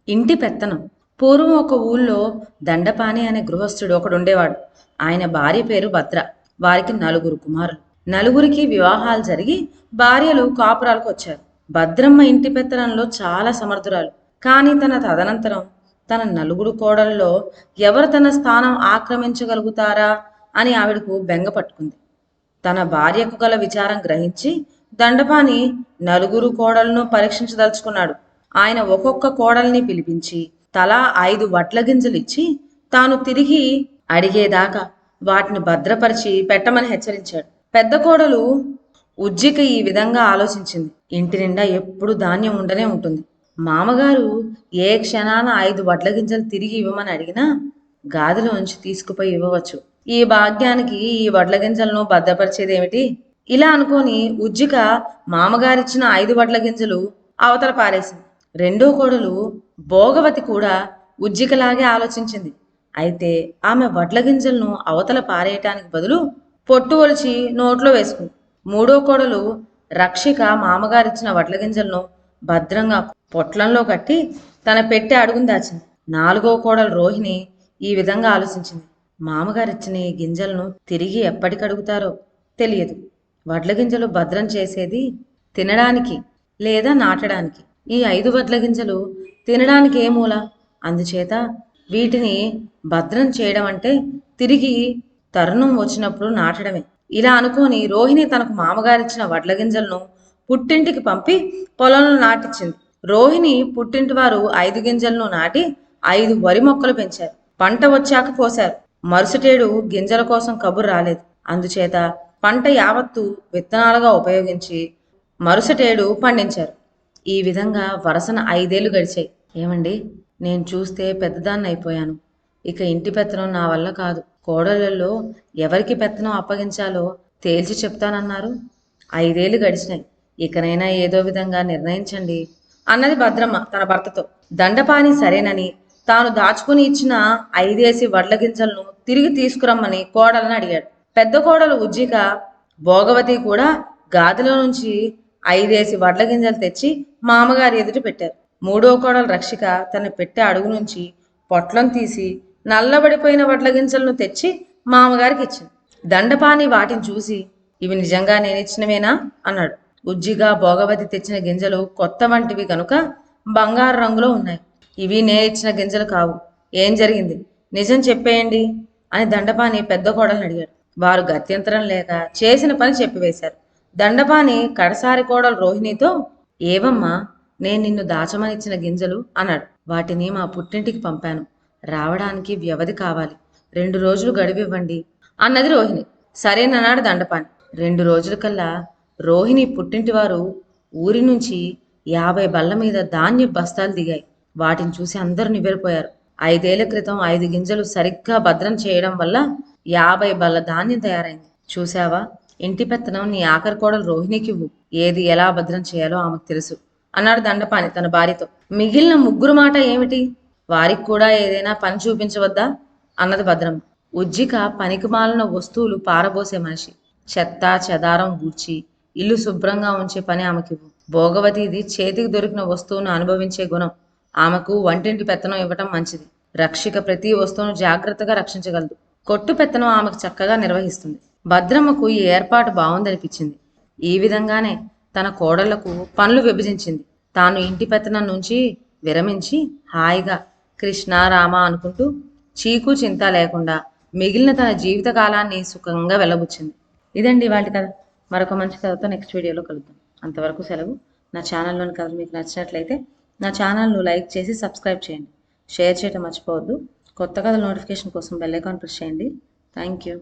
ఇంటి పెత్తనం. పూర్వం ఒక ఊళ్ళో దండపాని అనే గృహస్థుడు ఒకడుండేవాడు. ఆయన భార్య పేరు భద్ర. వారికి నలుగురు కుమారులు. నలుగురికి వివాహాలు జరిగి భార్యలు కాపురాలకు వచ్చారు. భద్రమ్మ ఇంటి పెత్తనంలో చాలా సమర్థురాలు. కానీ తన తదనంతరం తన నలుగురు కోడల్లో ఎవరు తన స్థానం ఆక్రమించగలుగుతారా అని ఆవిడకు బెంగ పట్టుకుంది. తన భార్యకు గల విచారం గ్రహించి దండపాని నలుగురు కోడలను పరీక్షించదలుచుకున్నాడు. ఆయన ఒక్కొక్క కోడల్ని పిలిపించి తలా 5 వడ్ల గింజలు ఇచ్చి తాను తిరిగి అడిగేదాకా వాటిని భద్రపరిచి పెట్టమని హెచ్చరించాడు. పెద్ద కోడలు ఉజ్జిక ఈ విధంగా ఆలోచించింది. ఇంటి నిండా ఎప్పుడు ధాన్యం ఉండనే ఉంటుంది. మామగారు ఏ క్షణాన 5 వడ్ల గింజలు తిరిగి ఇవ్వమని అడిగినా గాదిలోంచి తీసుకుపోయి ఇవ్వవచ్చు. ఈ భాగ్యానికి ఈ వడ్ల గింజలను భద్రపరిచేదేమిటి? ఇలా అనుకొని ఉజ్జిక మామగారిచ్చిన 5 వడ్ల గింజలు అవతల పారేసింది. రెండో కోడలు భోగవతి కూడా ఉజ్జికలాగే ఆలోచించింది. అయితే ఆమె వడ్ల గింజలను అవతల పారేయటానికి బదులు పొట్టు ఒలిచి నోట్లో వేసుకుంది. మూడో కోడలు రక్షిక మామగారిచ్చిన వడ్ల గింజలను భద్రంగా పొట్లంలో కట్టి తన పెట్టె అడుగును దాచింది. నాలుగో కోడలు రోహిణి ఈ విధంగా ఆలోచించింది. మామగారిచ్చిన ఈ గింజలను తిరిగి ఎప్పటికడుగుతారో తెలియదు. వడ్ల గింజలు భద్రం చేసేది తినడానికి లేదా నాటడానికి. ఈ 5 వడ్ల గింజలు తినడానికి ఏ మూల? అందుచేత వీటిని భద్రం చేయడం అంటే తిరిగి తరుణం వచ్చినప్పుడు నాటడమే. ఇలా అనుకొని రోహిణి తనకు మామగారిచ్చిన వడ్ల గింజలను పుట్టింటికి పంపి పొలంలో నాటించింది. రోహిణి పుట్టింటి వారు 5 గింజలను నాటి 5 వరి మొక్కలు పెంచారు. పంట వచ్చాక కోశారు. మరుసటేడు గింజల కోసం కబురు రాలేదు. అందుచేత పంట యావత్తు విత్తనాలుగా ఉపయోగించి మరుసటేడు పండించారు. ఈ విధంగా వరసన 5 ఏళ్లు గడిచాయి. ఏమండి, నేను చూస్తే పెద్దదాన్ని అయిపోయాను. ఇక ఇంటి పెత్తనం నా వల్ల కాదు. కోడళ్ళల్లో ఎవరికి పెత్తనం అప్పగించాలో తేల్చి చెప్తానన్నారు. 5 ఏళ్లు గడిచినాయి. ఇకనైనా ఏదో విధంగా నిర్ణయించండి అన్నది భద్రమ్మ తన భర్తతో. దండపాని సరేనని తాను దాచుకుని ఇచ్చిన 5 వడ్ల గింజలను తిరిగి తీసుకురమ్మని కోడలను అడిగాడు. పెద్ద కోడలు ఉజ్జిక భోగవతి కూడా గాదిలో నుంచి 5 వడ్ల గింజలు తెచ్చి మామగారి ఎదుట పెట్టారు. మూడో కోడలు రక్షిక తన పెట్టె అడుగు నుంచి పొట్లం తీసి నల్లబడిపోయిన వడ్ల గింజలను తెచ్చి మామగారికి ఇచ్చింది. దండపాని వాటిని చూసి ఇవి నిజంగా నేనిచ్చినవేనా అన్నాడు. ఉజ్జిగా భోగవతి తెచ్చిన గింజలు కొత్త వంటివి కనుక బంగారు రంగులో ఉన్నాయి. ఇవి నేనిచ్చిన గింజలు కావు. ఏం జరిగింది? నిజం చెప్పేయండి అని దండపాని పెద్ద కోడలను అడిగాడు. వారు గత్యంతరం లేక చేసిన పని చెప్పివేశారు. దండపాని కడసారి కోడలు రోహిణితో, ఏవమ్మా, నేను నిన్ను దాచమనిచ్చిన గింజలు అన్నాడు. వాటిని మా పుట్టింటికి పంపాను. రావడానికి వ్యవధి కావాలి. 2 రోజులు గడివివ్వండి అన్నది రోహిణి. సరేనన్నాడు దండపాని. 2 రోజులకల్లా రోహిణి పుట్టింటి వారు ఊరి నుంచి 50 బళ్ళ మీద ధాన్య బస్తాలు దిగాయి. వాటిని చూసి అందరూ నివ్వెరపోయారు. 5 ఏళ్ల క్రితం 5 గింజలు సరిగ్గా భద్రం చేయడం వల్ల 50 బళ్ళ ధాన్యం తయారైంది. చూశావా, ఇంటి పెత్తనం నీ ఆఖరి కోడలు రోహిణికివ్వు. ఏది ఎలా భద్రం చేయాలో ఆమెకు తెలుసు అన్నాడు దండపాని తన భార్యతో. మిగిలిన 3 మాట ఏమిటి? వారికి కూడా ఏదైనా పని చూపించవద్దా అన్నది భద్రమ్మ. ఉజ్జిక పనికిమాలిన వస్తువులు పారబోసే మనిషి. చెత్త చెదారం ఊడ్చి ఇల్లు శుభ్రంగా ఉంచే పని ఆమెకివ్వు. భోగవతిది చేతికి దొరికిన వస్తువును అనుభవించే గుణం. ఆమెకు వంటింటి పెత్తనం ఇవ్వటం మంచిది. రక్షిక ప్రతి వస్తువును జాగ్రత్తగా రక్షించగలదు. కొట్టు పెత్తనం ఆమెకు చక్కగా నిర్వహిస్తుంది. భద్రమ్మకు ఈ ఏర్పాటు బాగుందనిపించింది. ఈ విధంగానే తన కోడళ్లకు పనులు విభజించింది. తాను ఇంటి పెత్తనం నుంచి విరమించి హాయిగా కృష్ణ రామ అనుకుంటూ చీకు చింత లేకుండా మిగిలిన తన జీవిత కాలాన్ని సుఖంగా వెళ్ళబుచ్చింది. ఇదండి వాళ్ళ కథ. మరొక మంచి కథతో నెక్స్ట్ వీడియోలో కలుద్దాం. అంతవరకు సెలవు. నా ఛానల్లోని కథలు మీకు నచ్చినట్లయితే నా ఛానల్ను లైక్ చేసి సబ్స్క్రైబ్ చేయండి. షేర్ చేయడం మర్చిపోవద్దు. కొత్త కథల నోటిఫికేషన్ కోసం బెల్ ఐకాన్ ప్రెస్ చేయండి. Thank you.